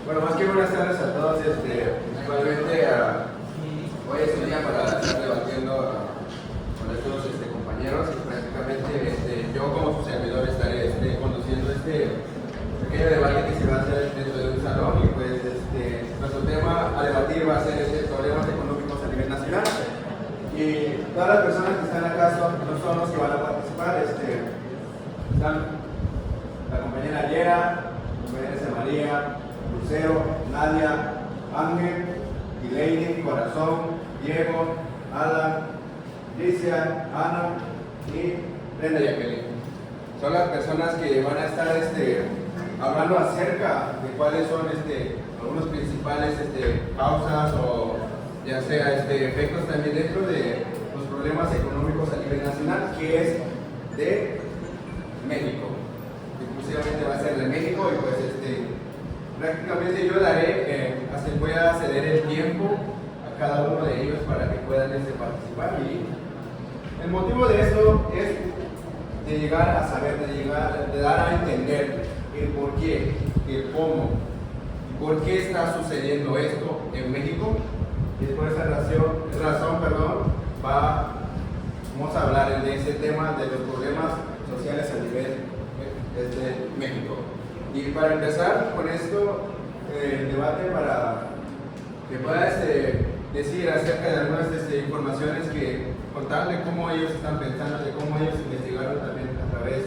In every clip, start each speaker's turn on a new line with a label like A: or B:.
A: Bueno, más que buenas tardes a todos, igualmente hoy es el día para estar debatiendo con estos compañeros y prácticamente yo como su servidor estaré conduciendo este pequeño debate que se va a hacer dentro de un salón y pues nuestro tema a debatir va a ser problemas económicos a nivel nacional y todas las personas que están acá no son los que van a participar, están la compañera Yera, la compañera María, Lucero, Nadia, Ángel, Ileini, Corazón, Diego, Alan, Cristian, Ana y Brenda Jacqueline. Son las personas que van a estar hablando acerca de cuáles son algunos principales causas o ya sea efectos también dentro de los problemas económicos a nivel nacional, que es de México. Exclusivamente va a ser de México y pues prácticamente yo voy a ceder el tiempo a cada uno de ellos para que puedan participar y el motivo de esto es de llegar a saber, de dar a entender el por qué, el cómo, por qué está sucediendo esto en México y por esa razón, vamos a hablar de ese tema de los problemas sociales a nivel de México. Y para empezar con esto, el debate para que puedas decir acerca de algunas informaciones que contarle cómo ellos están pensando, de cómo ellos investigaron también a través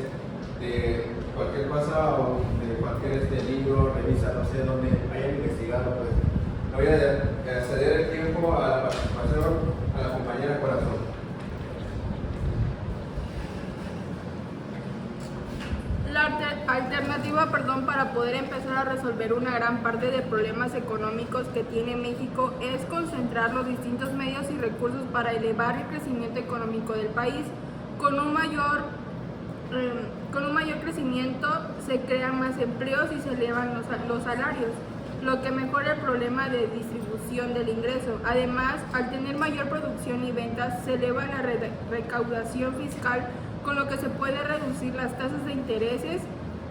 A: de cualquier cosa o de cualquier libro, revista, no sé dónde hayan investigado, pues le voy a ceder el tiempo a la participación a la compañera Corazón.
B: La alternativa, para poder empezar a resolver una gran parte de problemas económicos que tiene México es concentrar los distintos medios y recursos para elevar el crecimiento económico del país. Con un mayor crecimiento se crean más empleos y se elevan los salarios, lo que mejora el problema de distribución del ingreso. Además, al tener mayor producción y ventas, se eleva la recaudación fiscal, con lo que se puede reducir las tasas de intereses,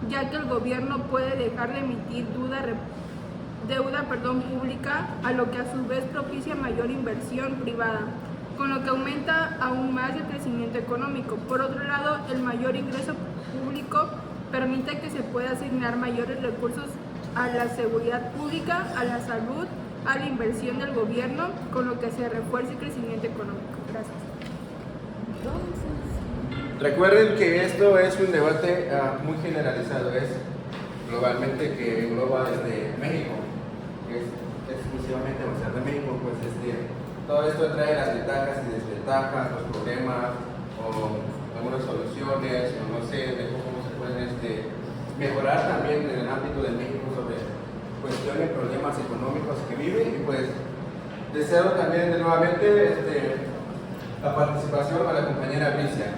B: ya que el gobierno puede dejar de emitir deuda pública, a lo que a su vez propicia mayor inversión privada, con lo que aumenta aún más el crecimiento económico. Por otro lado, el mayor ingreso público permite que se pueda asignar mayores recursos a la seguridad pública, a la salud, a la inversión del gobierno, con lo que se refuerza el crecimiento económico. Gracias.
A: Recuerden que esto es un debate muy generalizado, es globalmente que engloba desde México, que es exclusivamente va a ser de México, pues todo esto trae las ventajas y desventajas, los problemas o algunas soluciones, o no sé, de cómo se pueden mejorar también en el ámbito de México sobre cuestiones, problemas económicos que vive y pues deseo también nuevamente la participación a la compañera Bricia.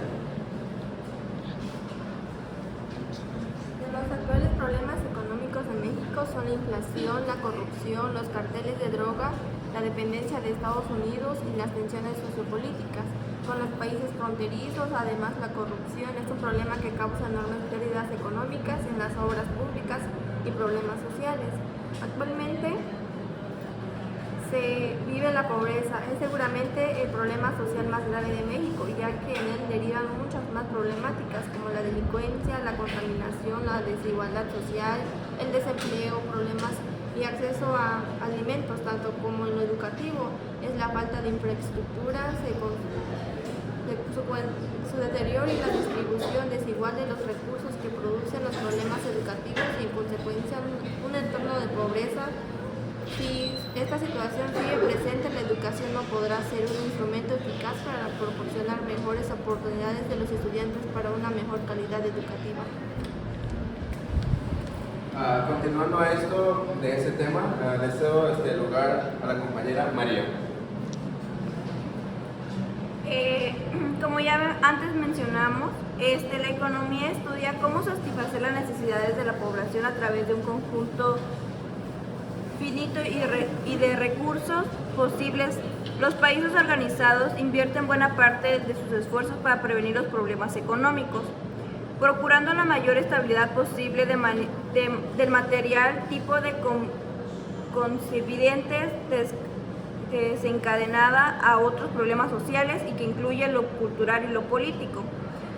C: Los actuales problemas económicos en México son la inflación, la corrupción, los carteles de droga, la dependencia de Estados Unidos y las tensiones sociopolíticas. Con los países fronterizos, además la corrupción es un problema que causa enormes pérdidas económicas en las obras públicas y problemas sociales. Actualmente se vive la pobreza, es seguramente el problema social más grave de México, ya que en él derivan muchas más problemáticas como la delincuencia, la contaminación, la desigualdad social, el desempleo, problemas y acceso a alimentos, tanto como en lo educativo, es la falta de infraestructura, su deterioro y la distribución desigual de los recursos que producen los problemas educativos y en consecuencia un entorno de pobreza. Si esta situación sigue presente, la educación no podrá ser un instrumento eficaz para proporcionar mejores oportunidades de los estudiantes para una mejor calidad educativa.
A: Continuando a esto de ese tema, deseo lugar a la compañera María.
D: Como ya antes mencionamos, la economía estudia cómo satisfacer las necesidades de la población a través de un conjunto finito y de recursos posibles. Los países organizados invierten buena parte de sus esfuerzos para prevenir los problemas económicos, procurando la mayor estabilidad posible del material, tipo de concebientes desencadenada a otros problemas sociales y que incluye lo cultural y lo político.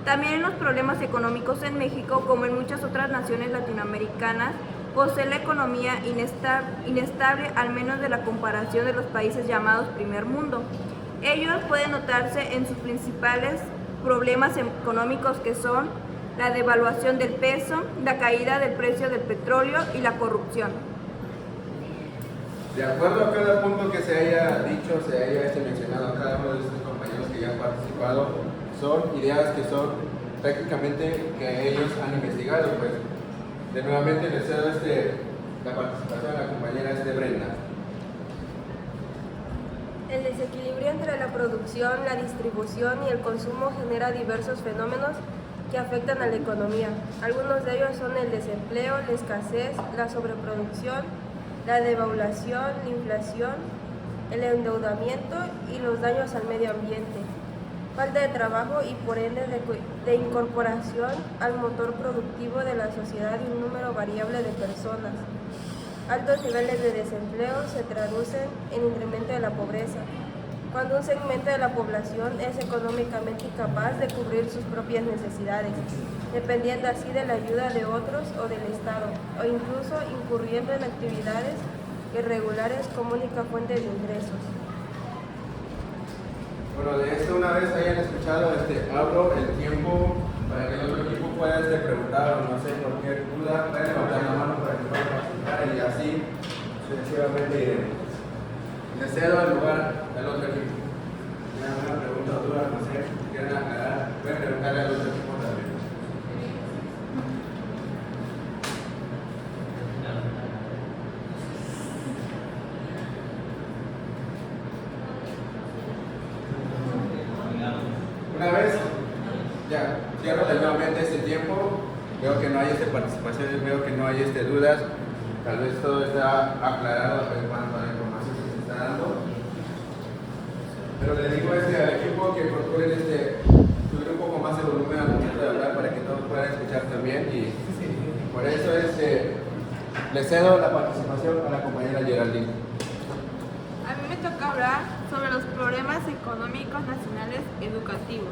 D: También los problemas económicos en México, como en muchas otras naciones latinoamericanas, posee la economía inestable, al menos de la comparación de los países llamados primer mundo. Ellos pueden notarse en sus principales problemas económicos, que son la devaluación del peso, la caída del precio del petróleo y la corrupción.
A: De acuerdo a cada punto que se haya dicho, se haya mencionado a cada uno de estos compañeros que ya han participado, son ideas que son prácticamente que ellos han investigado. Pues de nuevamente les cedo la participación a la compañera Brenda.
C: El desequilibrio entre la producción, la distribución y el consumo genera diversos fenómenos que afectan a la economía. Algunos de ellos son el desempleo, la escasez, la sobreproducción, la devaluación, la inflación, el endeudamiento y los daños al medio ambiente, falta de trabajo y por ende de incorporación al motor productivo de la sociedad y un número variable de personas. Altos niveles de desempleo se traducen en incremento de la pobreza, cuando un segmento de la población es económicamente incapaz de cubrir sus propias necesidades, dependiendo así de la ayuda de otros o del Estado, o incluso incurriendo en actividades irregulares como única fuente de ingresos.
A: Bueno, de esto una vez hayan escuchado, abro el tiempo para que el otro equipo pueda preguntar o no sé, cualquier duda, pueden levantar la mano para que puedan participar y así sucesivamente iremos. Le cedo el lugar al otro equipo. Si tienen alguna pregunta o duda, no sé, quieren aclarar, pueden preguntarle al otro equipo también. Una vez, ya, cierro nuevamente este tiempo, veo que no hay participaciones, veo que no hay dudas, tal vez todo está aclarado en cuanto a la información que se está dando, pero le digo al equipo que procuren subir un poco más el volumen al momento de hablar para que todos puedan escuchar también y por eso le cedo la participación a la compañera Geraldine.
B: A mí me toca hablar sobre los problemas económicos nacionales educativos.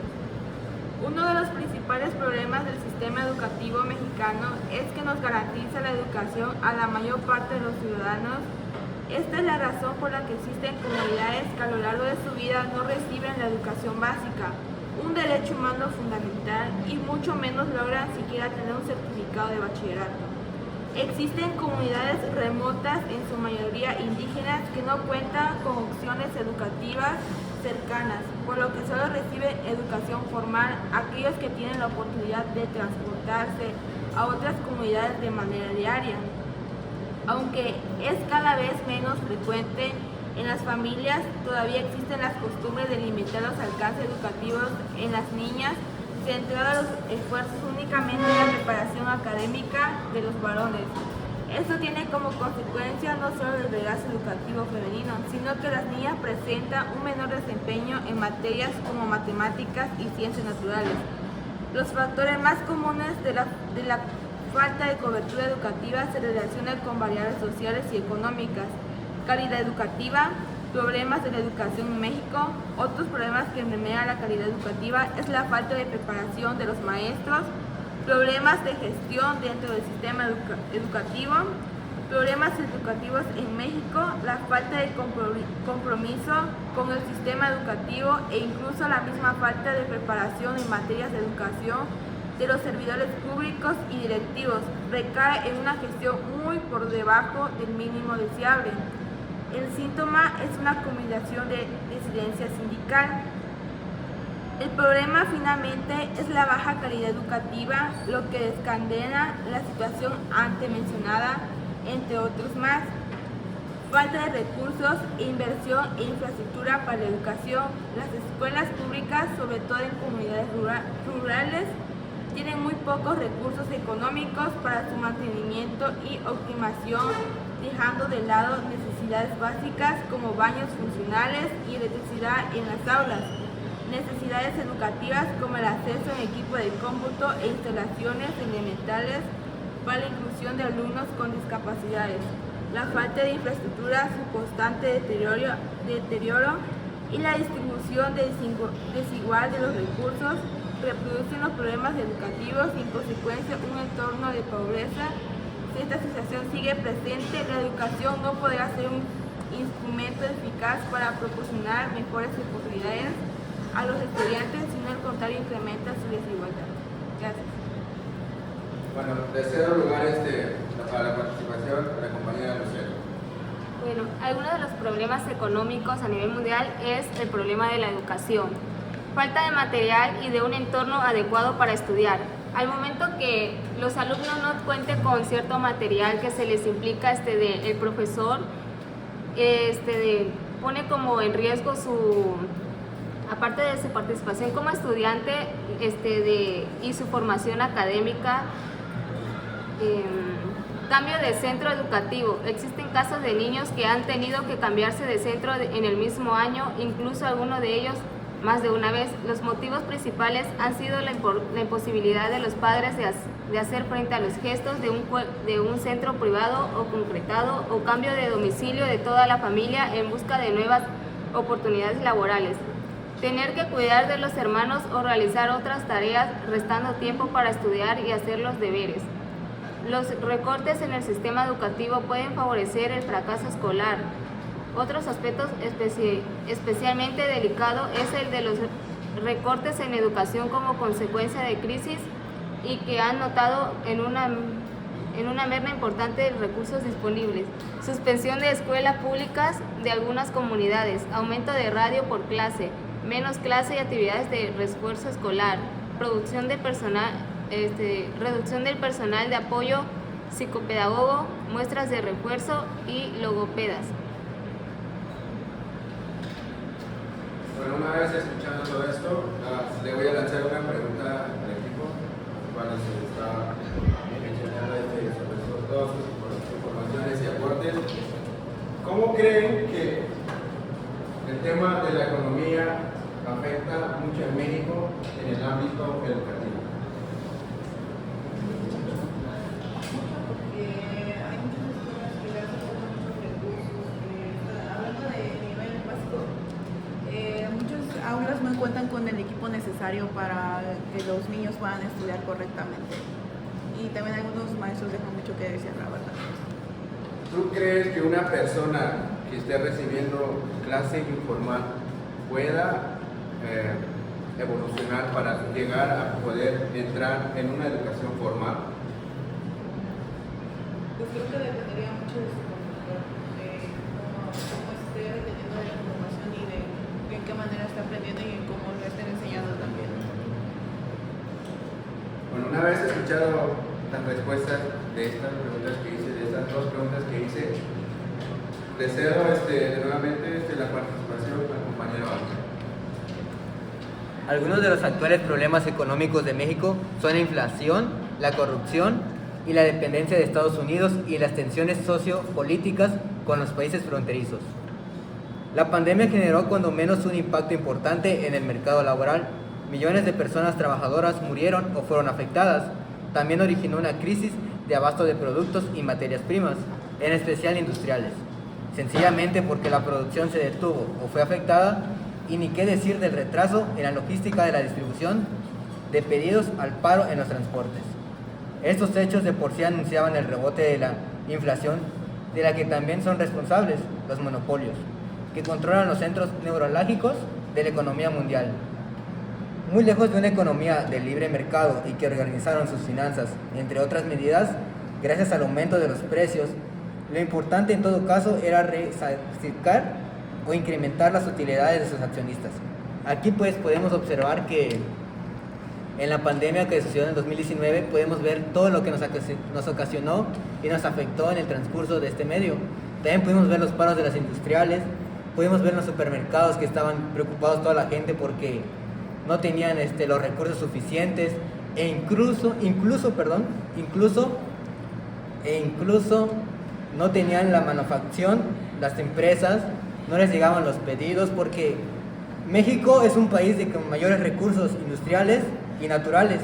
B: Uno de los principales problemas del sistema educativo mexicano es que nos garantiza la educación a la mayor parte de los ciudadanos. Esta es la razón por la que existen comunidades que a lo largo de su vida no reciben la educación básica, un derecho humano fundamental, y mucho menos logran siquiera tener un certificado de bachillerato. Existen comunidades remotas, en su mayoría indígenas, que no cuentan con opciones educativas cercanas, por lo que solo reciben educación formal aquellos que tienen la oportunidad de transportarse a otras comunidades de manera diaria. Aunque es cada vez menos frecuente, en las familias todavía existen las costumbres de limitar los alcances educativos en las niñas, centrado los esfuerzos únicamente en la preparación académica de los varones. Esto tiene como consecuencia no solo el regazo educativo femenino, sino que las niñas presentan un menor desempeño en materias como matemáticas y ciencias naturales. Los factores más comunes de la falta de cobertura educativa se relacionan con variables sociales y económicas, calidad educativa, problemas de la educación en México. Otros problemas que envenenan la calidad educativa es la falta de preparación de los maestros, problemas de gestión dentro del sistema educativo, problemas educativos en México, la falta de compromiso con el sistema educativo e incluso la misma falta de preparación en materias de educación de los servidores públicos y directivos recae en una gestión muy por debajo del mínimo deseable. El síntoma es una combinación de disidencia sindical. El problema finalmente es la baja calidad educativa, lo que desencadena la situación antes mencionada, entre otros más. Falta de recursos, inversión e infraestructura para la educación. Las escuelas públicas, sobre todo en comunidades rurales, tienen muy pocos recursos económicos para su mantenimiento y optimización, dejando de lado necesidades básicas como baños funcionales y electricidad en las aulas, necesidades educativas como el acceso en equipo de cómputo e instalaciones elementales para la inclusión de alumnos con discapacidades. la falta de infraestructura, su constante deterioro y la distribución desigual de los recursos reproducen los problemas educativos y en consecuencia un entorno de pobreza. Si esta situación sigue presente, la educación no podrá ser un instrumento eficaz para proporcionar mejores oportunidades a los estudiantes, sino al contrario incrementa su desigualdad. Gracias.
A: Bueno, tercer lugar para la participación, la compañera Lucero.
C: Bueno, algunos de los problemas económicos a nivel mundial es el problema de la educación. Falta de material y de un entorno adecuado para estudiar. Al momento que los alumnos no cuenten con cierto material que se les implica el profesor, pone como en riesgo aparte de su participación como estudiante y su formación académica. Cambio de centro educativo. Existen casos de niños que han tenido que cambiarse de centro en el mismo año, incluso algunos de ellos más de una vez. Los motivos principales han sido la imposibilidad de los padres de hacer frente a los gestos de un centro privado o concretado o cambio de domicilio de toda la familia en busca de nuevas oportunidades laborales. Tener que cuidar de los hermanos o realizar otras tareas restando tiempo para estudiar y hacer los deberes. Los recortes en el sistema educativo pueden favorecer el fracaso escolar. Otros aspectos especialmente delicado es el de los recortes en educación como consecuencia de crisis y que han notado en una merma importante de recursos disponibles. Suspensión de escuelas públicas de algunas comunidades, aumento de radio por clase, menos clase y actividades de refuerzo escolar, reducción del personal de apoyo psicopedagogo, muestras de refuerzo y logopedas.
A: Bueno, una vez escuchando todo esto, le voy a lanzar una pregunta al equipo, cuando se está enseñando sobre todas sus informaciones y aportes. ¿Cómo creen que el tema de la economía afecta mucho en México en el ámbito educativo?
E: Hay muchas escuelas que gastan muchos recursos. Hablando de nivel básico, muchas aulas no cuentan con el equipo necesario para que los niños puedan estudiar correctamente. Y también algunos maestros dejan mucho que desear, la verdad.
A: ¿Tú crees que una persona que esté recibiendo clase informal pueda evolucionar para llegar a poder entrar en una educación formal?
E: Pues creo que dependería mucho de su profesor, de cómo esté reteniendo la información y de en qué manera está aprendiendo y en cómo lo estén enseñando también.
A: Bueno, una vez escuchado las respuestas de estas preguntas que hice, de estas dos preguntas que hice, deseo nuevamente la participación del compañero Ángel.
F: Algunos de los actuales problemas económicos de México son la inflación, la corrupción y la dependencia de Estados Unidos y las tensiones sociopolíticas con los países fronterizos. La pandemia generó cuando menos un impacto importante en el mercado laboral. Millones de personas trabajadoras murieron o fueron afectadas. También originó una crisis de abasto de productos y materias primas, en especial industriales, sencillamente porque la producción se detuvo o fue afectada, y ni qué decir del retraso en la logística de la distribución de pedidos al paro en los transportes. Estos hechos de por sí anunciaban el rebote de la inflación, de la que también son responsables los monopolios, que controlan los centros neurálgicos de la economía mundial. Muy lejos de una economía de libre mercado y que organizaron sus finanzas, entre otras medidas, gracias al aumento de los precios, lo importante en todo caso era rectificar o incrementar las utilidades de sus accionistas. Aquí pues podemos observar que en la pandemia que sucedió en el 2019 podemos ver todo lo que nos ocasionó y nos afectó en el transcurso de este medio. También pudimos ver los paros de las industriales, pudimos ver en los supermercados que estaban preocupados toda la gente porque no tenían los recursos suficientes e incluso no tenían la manufacción, las empresas, no les llegaban los pedidos porque México es un país con mayores recursos industriales y naturales,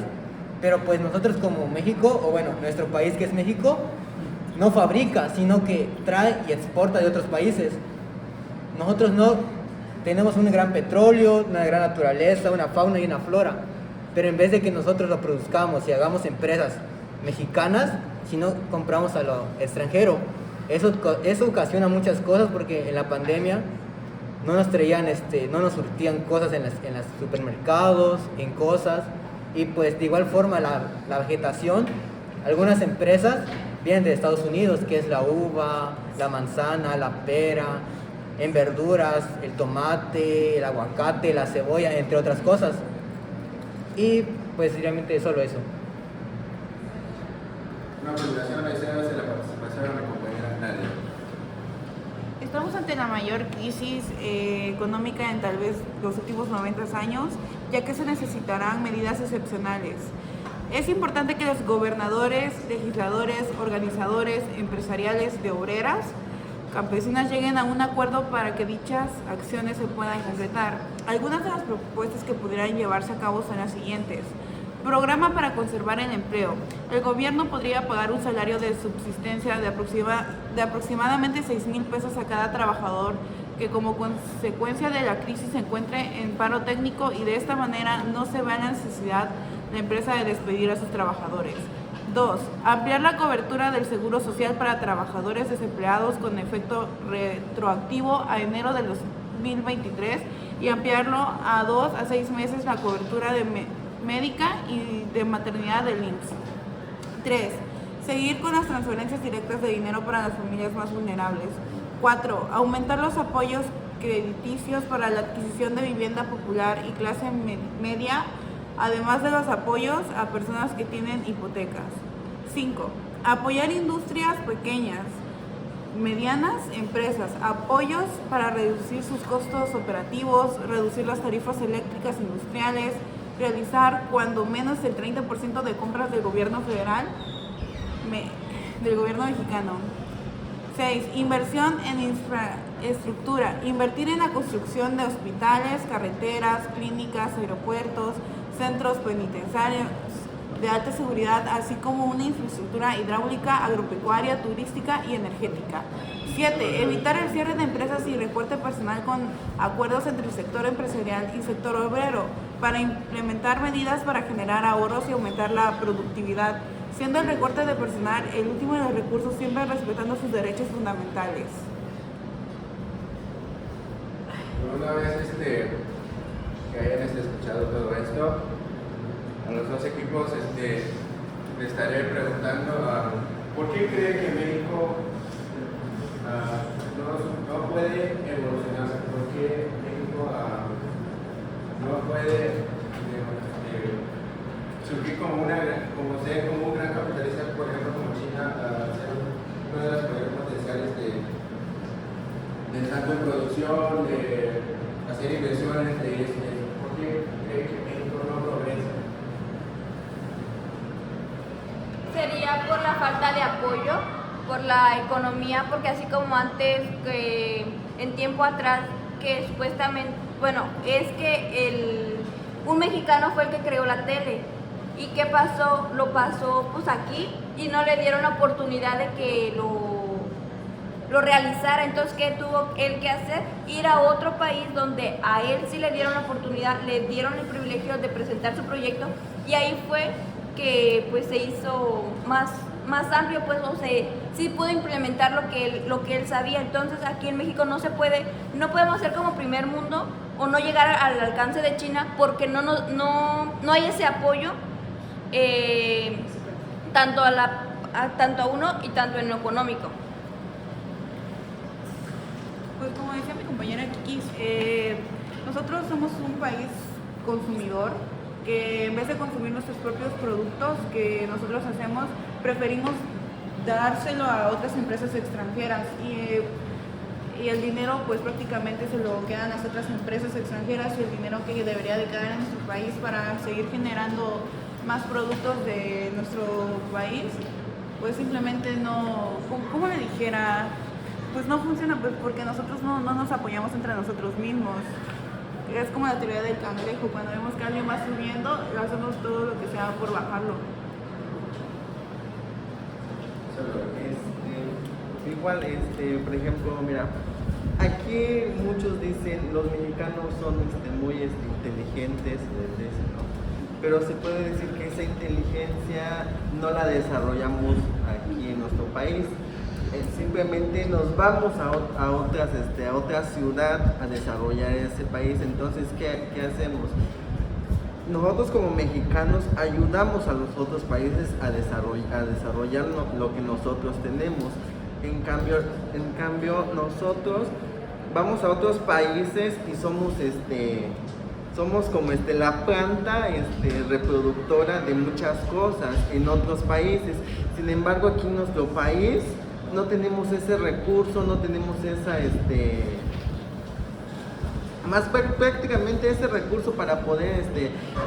F: pero pues nosotros como México, o bueno, nuestro país que es México, no fabrica, sino que trae y exporta de otros países. Nosotros no tenemos un gran petróleo, una gran naturaleza, una fauna y una flora, pero en vez de que nosotros lo produzcamos y hagamos empresas mexicanas, si no compramos a lo extranjero, eso ocasiona muchas cosas, porque en la pandemia no nos traían, no nos surtían cosas en los supermercados, en cosas, y pues de igual forma la vegetación, algunas empresas vienen de Estados Unidos, que es la uva, la manzana, la pera, en verduras, el tomate, el aguacate, la cebolla, entre otras cosas. Y pues realmente solo eso.
A: Una presentación, ahí se hace la participación de mi compañera Nadia.
E: Estamos ante la mayor crisis económica en tal vez los últimos 90 años, ya que se necesitarán medidas excepcionales. Es importante que los gobernadores, legisladores, organizadores, empresariales de obreras, campesinas lleguen a un acuerdo para que dichas acciones se puedan concretar. Algunas de las propuestas que pudieran llevarse a cabo son las siguientes. Programa para conservar el empleo. El gobierno podría pagar un salario de subsistencia de aproximadamente 6,000 pesos a cada trabajador que como consecuencia de la crisis se encuentre en paro técnico, y de esta manera no se vea la necesidad la empresa de despedir a sus trabajadores. 2. Ampliar la cobertura del seguro social para trabajadores desempleados con efecto retroactivo a enero de 2023 y ampliarlo a 2 a 6 meses la cobertura de médica y de maternidad del IMSS. 3. Seguir con las transferencias directas de dinero para las familias más vulnerables. 4. Aumentar los apoyos crediticios para la adquisición de vivienda popular y clase media, además de los apoyos a personas que tienen hipotecas. 5. Apoyar industrias pequeñas, medianas empresas, apoyos para reducir sus costos operativos, reducir las tarifas eléctricas industriales, realizar cuando menos el 30% de compras del gobierno federal, del gobierno mexicano. 6. Inversión en infraestructura, invertir en la construcción de hospitales, carreteras, clínicas, aeropuertos, centros penitenciarios de alta seguridad, así como una infraestructura hidráulica, agropecuaria, turística y energética. 7. Evitar el cierre de empresas y recorte personal con acuerdos entre el sector empresarial y sector obrero para implementar medidas para generar ahorros y aumentar la productividad, siendo el recorte de personal el último de los recursos, siempre respetando sus derechos fundamentales.
A: Una vez que hayan escuchado todo esto, a los dos equipos les estaré preguntando ¿por qué creen que México no puede evolucionar? ¿Por qué México no puede surgir como un gran capitalista, por ejemplo, como China, ser una de las mayores potenciales de tanto en producción, de hacer inversiones, ¿por qué creen que México no progresa?
D: Sería por la falta de apoyo, por la economía, porque así como antes, en tiempo atrás, que supuestamente, bueno, es que un mexicano fue el que creó la tele. ¿Y qué pasó? Lo pasó pues aquí y no le dieron la oportunidad de que lo realizara. Entonces, ¿qué tuvo él que hacer? Ir a otro país donde a él sí le dieron la oportunidad, le dieron el privilegio de presentar su proyecto, y ahí fue que pues se hizo más amplio, pues, o sea, sí pudo implementar lo que él sabía. Entonces aquí en México no podemos ser como primer mundo o no llegar al alcance de China, porque no hay ese apoyo, tanto a uno y tanto en lo económico.
E: Pues como decía mi compañera Kiki, nosotros somos un país consumidor que en vez de consumir nuestros propios productos que nosotros hacemos, preferimos dárselo a otras empresas extranjeras, y el dinero pues prácticamente se lo quedan las otras empresas extranjeras, y el dinero que debería de quedar en nuestro país para seguir generando más productos de nuestro país, pues simplemente no, ¿cómo le dijera? Pues no funciona, pues porque nosotros no nos apoyamos entre nosotros mismos. Es como la teoría del cangrejo: cuando vemos que alguien va subiendo, hacemos todo lo que sea por bajarlo.
A: Solo,
G: igual, por ejemplo, mira, aquí muchos dicen los mexicanos son muy inteligentes, ¿no? Pero se puede decir que esa inteligencia no la desarrollamos aquí en nuestro país. Simplemente nos vamos a otra ciudad a desarrollar ese país. Entonces, ¿qué hacemos? Nosotros como mexicanos ayudamos a los otros países a desarrollar lo que nosotros tenemos. En cambio nosotros vamos a otros países y somos como la planta reproductora de muchas cosas en otros países. Sin embargo, aquí en nuestro país no tenemos ese recurso, no tenemos prácticamente ese recurso para poder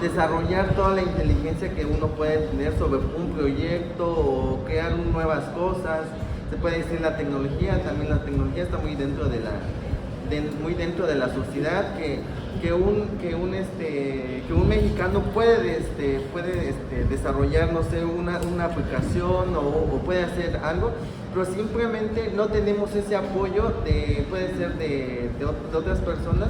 G: desarrollar toda la inteligencia que uno puede tener sobre un proyecto o crear nuevas cosas. Se puede decir la tecnología, también la tecnología está muy dentro de la sociedad, que un mexicano puede desarrollar, no sé, una aplicación o puede hacer algo, pero simplemente no tenemos ese apoyo puede ser de otras personas.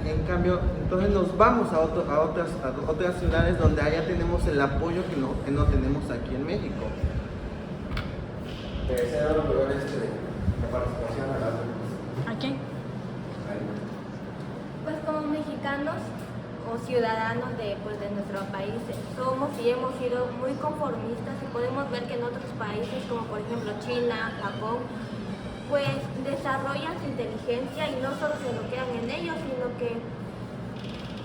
G: En cambio, entonces nos vamos a otras ciudades donde allá tenemos el apoyo que no tenemos aquí en México.
A: Tercero lugar la participación a la
E: ¿A quién?
C: Pues como mexicanos o ciudadanos de nuestro país somos y hemos sido muy conformistas y podemos ver que en otros países como por ejemplo China, Japón, pues desarrollan su inteligencia y no solo se lo quedan en ellos, sino que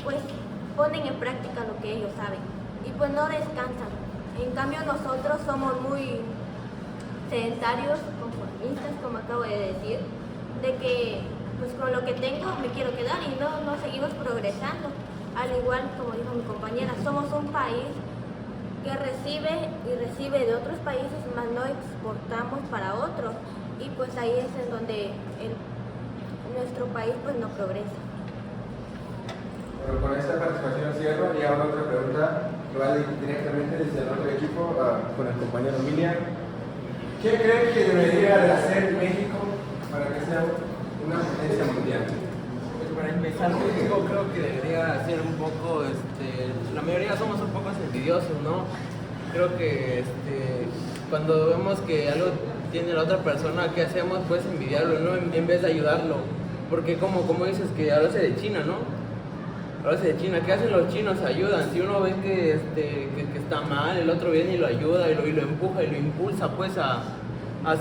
C: pues ponen en práctica lo que ellos saben y pues no descansan. En cambio nosotros somos muy sedentarios, conformistas, como acabo de decir, de que pues con lo que tengo me quiero quedar y no seguimos progresando. Al igual, como dijo mi compañera, somos un país que recibe de otros países, más no exportamos para otros. Y pues ahí es en donde nuestro país pues no progresa.
A: Bueno, con esta participación cierro y ahora otra pregunta que va directamente desde el otro equipo con el compañero Emilia. ¿Qué creen que debería de hacer México para que sea una potencia mundial?
H: Pues para empezar, México creo que debería ser un poco, la mayoría somos un poco envidiosos, ¿no? Creo que cuando vemos que algo tiene la otra persona, ¿qué hacemos? Pues envidiarlo, ¿no? En vez de ayudarlo. Porque como dices que hablas de China, ¿no? Hablas de China, ¿qué hacen los chinos? Ayudan. Si uno ve que está mal, el otro viene y lo ayuda y lo empuja y lo impulsa pues a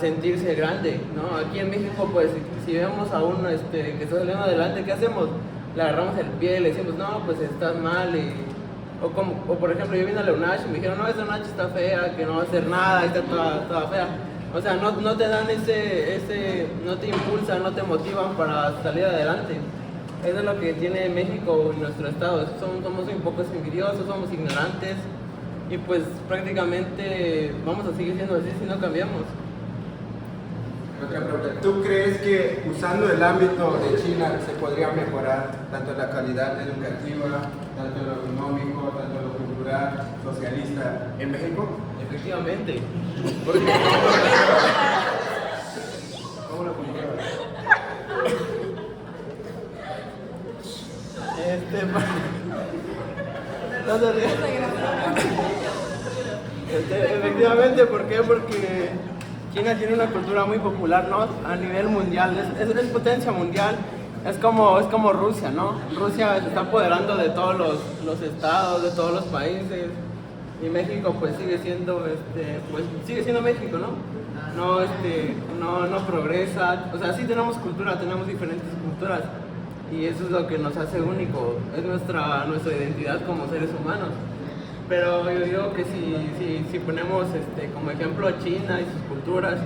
H: sentirse grande, ¿no? Aquí en México pues si vemos a uno que está saliendo adelante, ¿qué hacemos? Le agarramos el pie y le decimos, no, pues estás mal o por ejemplo yo vine a la UNACH y me dijeron, no, esa UNACH está fea, que no va a hacer nada, está toda fea. O sea, no te dan no te impulsan, no te motivan para salir adelante. Eso es lo que tiene México y nuestro estado. Somos un poco envidiosos, somos ignorantes y pues prácticamente vamos a seguir siendo así si no cambiamos.
A: Otra pregunta. ¿Tú crees que usando el ámbito de China se podría mejorar tanto la calidad educativa, tanto lo económico, tanto lo cultural, socialista en México?
H: Efectivamente.
A: ¿Cómo lo compruebas?
H: Efectivamente, ¿por qué? Porque China tiene una cultura muy popular, ¿no? A nivel mundial, es potencia mundial, es como Rusia, ¿no? Rusia se está apoderando de todos los estados, de todos los países, y México pues sigue siendo México, ¿no? No progresa, o sea, sí tenemos cultura, tenemos diferentes culturas, y eso es lo que nos hace único, es nuestra identidad como seres humanos. Pero yo digo que si ponemos como ejemplo a China y sus culturas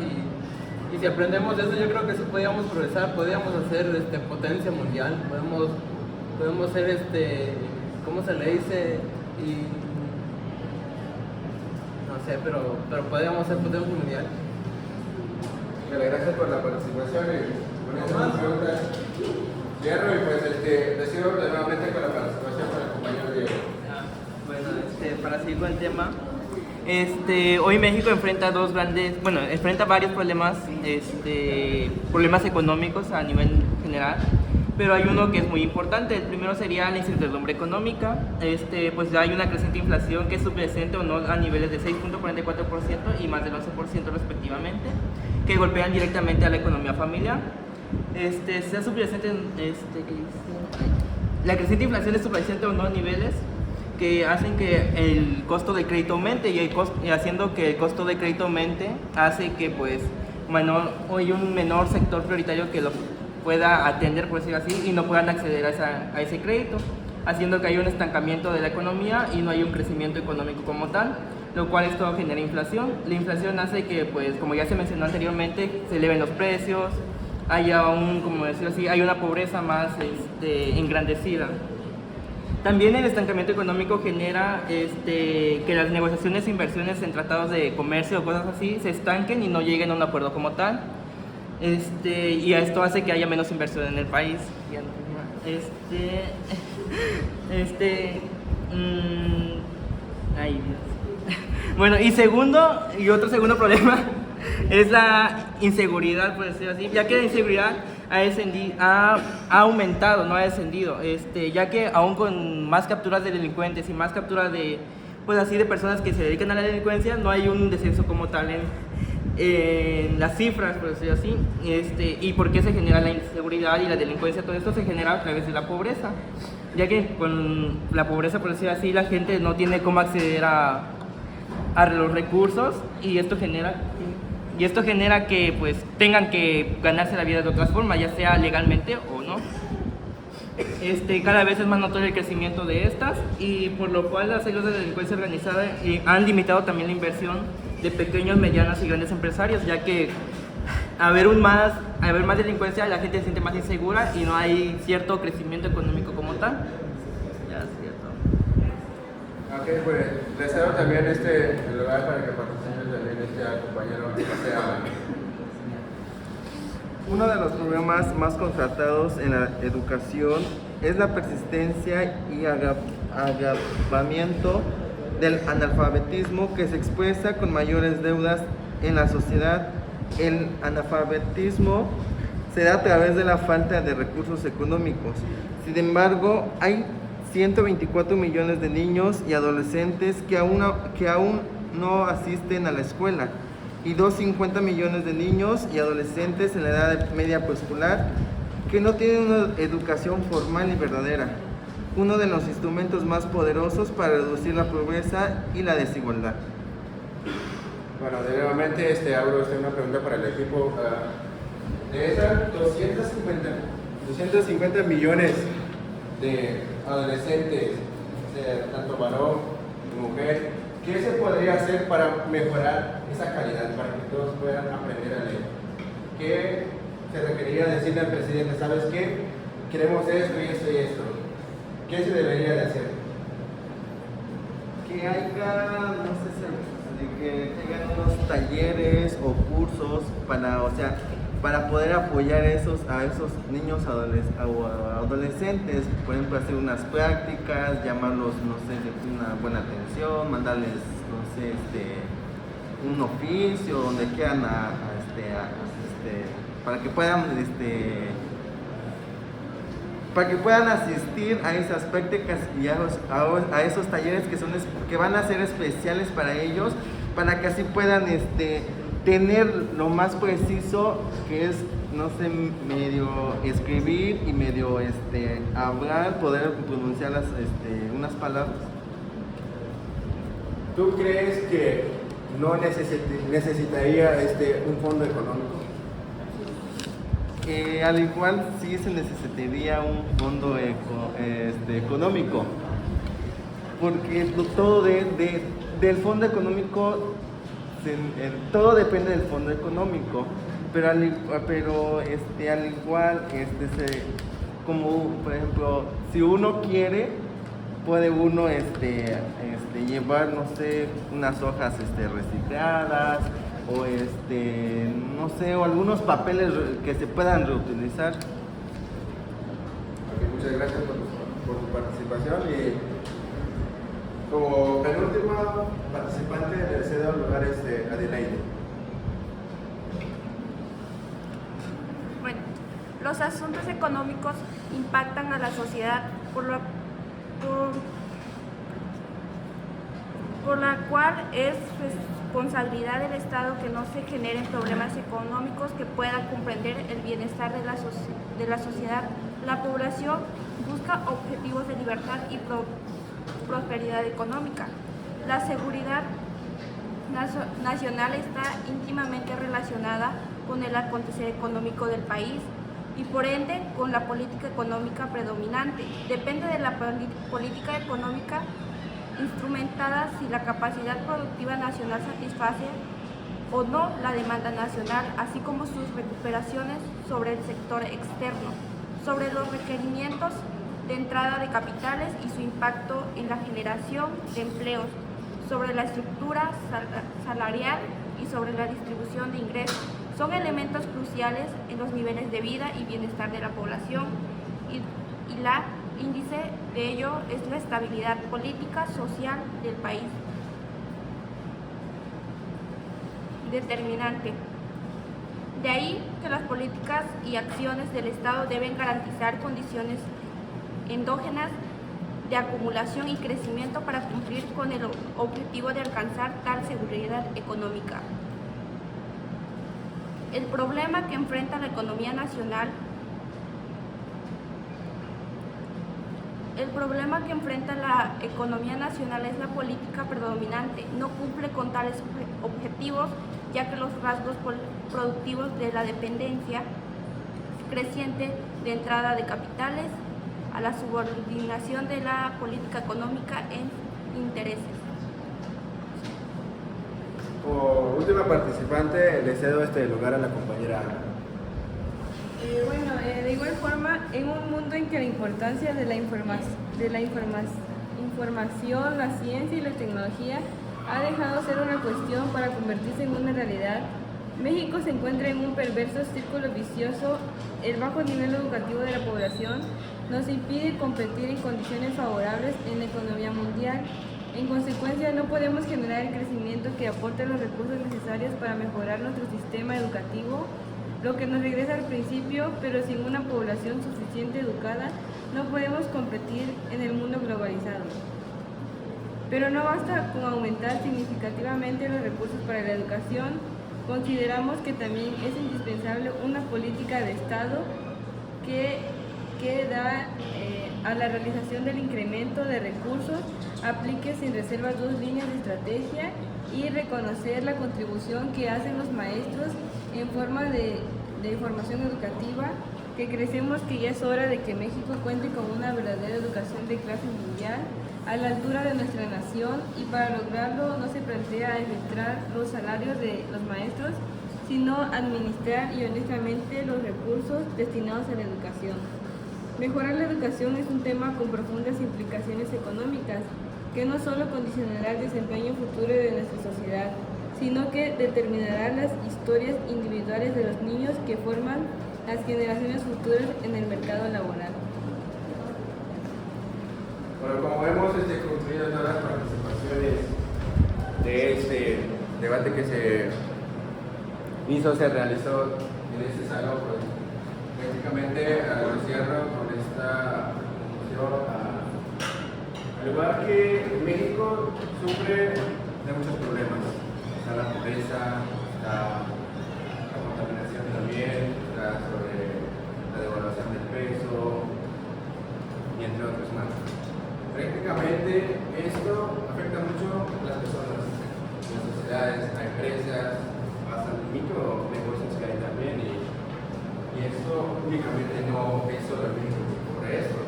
H: y si aprendemos de eso, yo creo que sí podríamos progresar, podríamos hacer potencia mundial, podemos ser ¿cómo se le dice? No sé, pero podríamos ser potencia mundial.
A: Gracias por la participación y con esas preguntas cierro y pues decido nuevamente con la participación con el compañero Diego.
I: Bueno, para seguir con el tema,
H: Hoy México enfrenta enfrenta varios problemas, problemas económicos a nivel general, pero hay uno que es muy importante. El primero sería la incertidumbre económica. Pues ya hay una creciente inflación que es subyacente o no a niveles de 6.44% y más del 11% respectivamente, que golpean directamente a la economía familiar. Sea subyacente, la creciente inflación es subyacente o no a niveles que hacen que el costo de crédito aumente, y haciendo que el costo de crédito aumente hace que pues hay un menor sector prioritario que lo pueda atender, por decirlo así, y no puedan acceder a ese crédito, haciendo que haya un estancamiento de la economía y no hay un crecimiento económico como tal, lo cual esto genera inflación. La inflación hace que, pues, como ya se mencionó anteriormente, se eleven los precios, haya hay una pobreza más engrandecida. También el estancamiento económico genera que las negociaciones e inversiones en tratados de comercio o cosas así se estanquen y no lleguen a un acuerdo como tal. Y esto hace que haya menos inversión en el país. Ay, Dios. Bueno, y otro segundo problema es la inseguridad, por decirlo así, ya que la inseguridad ha aumentado, no ha descendido, ya que aún con más capturas de delincuentes y más capturas de personas que se dedican a la delincuencia, no hay un descenso como tal en las cifras, por decirlo así. ¿Y por qué se genera la inseguridad y la delincuencia? Todo esto se genera a través de la pobreza, ya que con la pobreza, por decirlo así, la gente no tiene cómo acceder a los recursos, y esto genera que pues tengan que ganarse la vida de otras formas, ya sea legalmente o no. Cada vez es más notorio el crecimiento de estas, y por lo cual las células de delincuencia organizada han limitado también la inversión de pequeños, medianos y grandes empresarios, ya que al haber más delincuencia, la gente se siente más insegura y no hay cierto crecimiento económico como tal. Ya, cierto.
A: Ok, pues les cedo también el lugar para que participen también al compañero José Alan.
G: Uno de los problemas más constatados en la educación es la persistencia y agravamiento del analfabetismo, que se expresa con mayores deudas en la sociedad. El analfabetismo se da a través de la falta de recursos económicos. Sin embargo, hay 124 millones de niños y adolescentes que aún no asisten a la escuela, y 250 millones de niños y adolescentes en la edad media preescolar que no tienen una educación formal y verdadera, uno de los instrumentos más poderosos para reducir la pobreza y la desigualdad.
A: Bueno, nuevamente abro una pregunta para el equipo. De esas 250 millones de adolescentes, tanto varón como mujer, ¿qué se podría hacer para mejorar esa calidad, para que todos puedan aprender a leer? ¿Qué se requeriría decirle al presidente? ¿Sabes qué? Queremos esto y esto y esto. ¿Qué se debería de hacer?
G: Que haya, no sé si, que hayan unos talleres o cursos para poder apoyar a esos niños adolescentes. Por ejemplo, hacer unas prácticas, llamarlos, no sé, de una buena atención, mandarles, no sé, un oficio donde quieran para que puedan asistir a esas prácticas y a esos talleres que van a ser especiales para ellos, para que así puedan tener lo más preciso, que es, no sé, medio escribir y medio hablar, poder pronunciar unas palabras.
A: ¿Tú crees que no necesitaría un fondo económico?
G: Al igual sí se necesitaría un fondo económico, porque todo del fondo económico, todo depende del fondo económico, pero al igual como por ejemplo, si uno quiere, puede uno llevar, no sé, unas hojas recicladas, o no sé, o algunos papeles que se puedan reutilizar.
A: Okay, muchas gracias por tu participación, y Como penúltima participante le cedo el lugar a Adelaide.
D: Bueno, los asuntos económicos impactan a la sociedad por la cual es responsabilidad del Estado que no se generen problemas económicos que puedan comprender el bienestar de la sociedad. La población busca objetivos de libertad y prosperidad económica. La seguridad nacional está íntimamente relacionada con el acontecer económico del país y por ende con la política económica predominante. Depende de la política económica instrumentada si la capacidad productiva nacional satisface o no la demanda nacional, así como sus recuperaciones sobre el sector externo, sobre los requerimientos de entrada de capitales y su impacto en la generación de empleos, sobre la estructura salarial y sobre la distribución de ingresos. Son elementos cruciales en los niveles de vida y bienestar de la población y la índice de ello es la estabilidad política social del país. Determinante. De ahí que las políticas y acciones del Estado deben garantizar condiciones endógenas de acumulación y crecimiento para cumplir con el objetivo de alcanzar tal seguridad económica. El problema que enfrenta la economía nacional es la política predominante. No cumple con tales objetivos, ya que los rasgos productivos de la dependencia creciente de entrada de capitales a la subordinación de la política económica en intereses.
A: Como última participante le cedo este lugar a la compañera Ana.
I: De igual forma, en un mundo en que la importancia de la información, la ciencia y la tecnología ha dejado ser una cuestión para convertirse en una realidad, México se encuentra en un perverso círculo vicioso. El bajo nivel educativo de la población nos impide competir en condiciones favorables en la economía mundial. En consecuencia, no podemos generar el crecimiento que aporte los recursos necesarios para mejorar nuestro sistema educativo, lo que nos regresa al principio, pero sin una población suficiente educada, no podemos competir en el mundo globalizado. Pero no basta con aumentar significativamente los recursos para la educación, consideramos que también es indispensable una política de Estado que da a la realización del incremento de recursos, aplique sin reservas 2 líneas de estrategia y reconocer la contribución que hacen los maestros en forma de formación educativa, que creemos que ya es hora de que México cuente con una verdadera educación de clase mundial a la altura de nuestra nación, y para lograrlo no se plantea administrar los salarios de los maestros, sino administrar y honestamente los recursos destinados a la educación. Mejorar la educación es un tema con profundas implicaciones económicas, que no solo condicionará el desempeño futuro de nuestra sociedad, sino que determinará las historias individuales de los niños que forman las generaciones futuras en el mercado laboral.
A: Bueno, como hemos concluido todas las participaciones de este debate que se realizó en este salón, pues prácticamente lo cierro con esta conclusión, al igual que México sufre de muchos problemas. Está la pobreza, está la contaminación también, está sobre la devaluación del peso y entre otros más. Prácticamente esto afecta mucho a las personas, a las sociedades, a empresas, hasta los micro negocios que hay también, y esto únicamente no es solo en México por esto,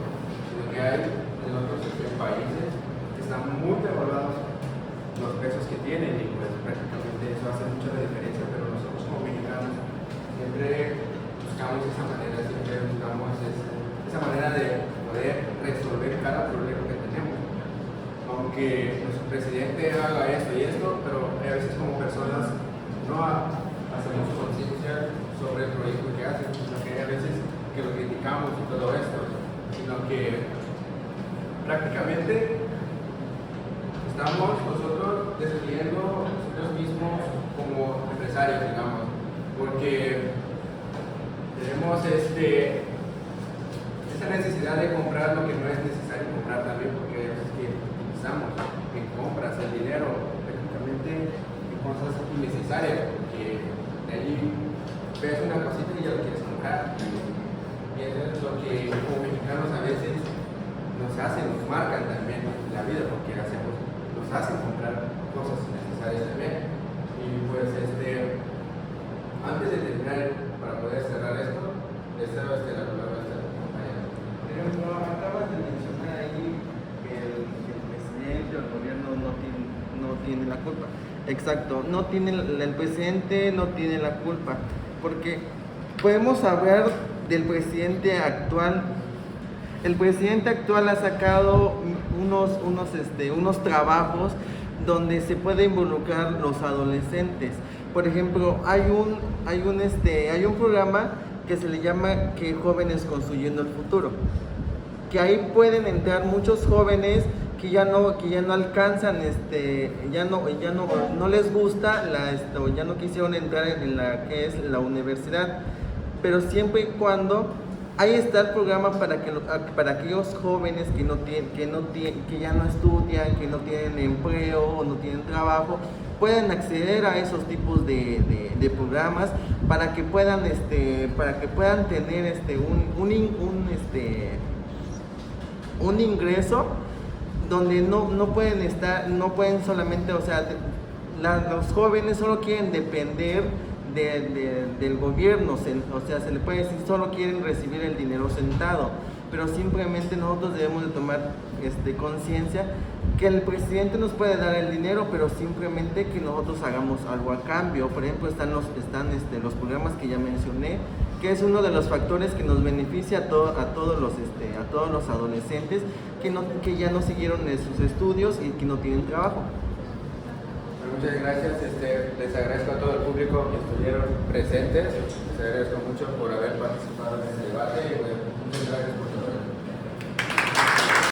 A: sino que hay en otros países que están muy devaluados los pesos que tienen, y pues prácticamente eso hace mucha diferencia. Pero nosotros como mexicanos siempre buscamos esa manera, siempre buscamos esa manera de poder resolver cada problema que tenemos, aunque nuestro presidente haga esto y esto, pero a veces como personas no hacemos conciencia sobre el proyecto que hacen, sino que a veces que lo criticamos y todo esto, sino que prácticamente estamos nosotros decidiendo nosotros mismos como empresarios, digamos, porque tenemos esta necesidad de comprar lo que no es necesario comprar también, porque es que utilizamos en compras el dinero prácticamente en cosas innecesarias, porque de ahí ves una cosita y ya lo quieres comprar. Y eso es lo que como mexicanos a veces nos marcan también la vida, porque nos hacen comprar cosas innecesarias también. Y pues antes de terminar, para poder cerrar esto, esta la palabra de esta compañera.
G: Por ejemplo, acabas de mencionar ahí que el presidente o el gobierno no tiene la culpa. Exacto, el presidente no tiene la culpa, porque podemos hablar del presidente actual. El presidente actual ha sacado unos trabajos donde se puede involucrar los adolescentes. Por ejemplo, hay un programa que se le llama que Jóvenes Construyendo el Futuro, que ahí pueden entrar muchos jóvenes que ya no alcanzan, no les gusta ya no quisieron entrar en la que es la universidad, pero siempre y cuando ahí está el programa para aquellos jóvenes que ya no estudian, que no tienen empleo o no tienen trabajo, pueden acceder a esos tipos de programas para que puedan tener un ingreso donde no pueden solamente, los jóvenes solo quieren depender del gobierno, se le puede decir, solo quieren recibir el dinero sentado, pero simplemente nosotros debemos de tomar conciencia que el presidente nos puede dar el dinero, pero simplemente que nosotros hagamos algo a cambio. Por ejemplo, están los programas que ya mencioné, que es uno de los factores que nos beneficia a todos los adolescentes que ya no siguieron sus estudios y que no tienen trabajo.
A: Muchas gracias, les agradezco a todo el público que estuvieron presentes, les agradezco mucho por haber participado en este debate y bueno, muchas gracias por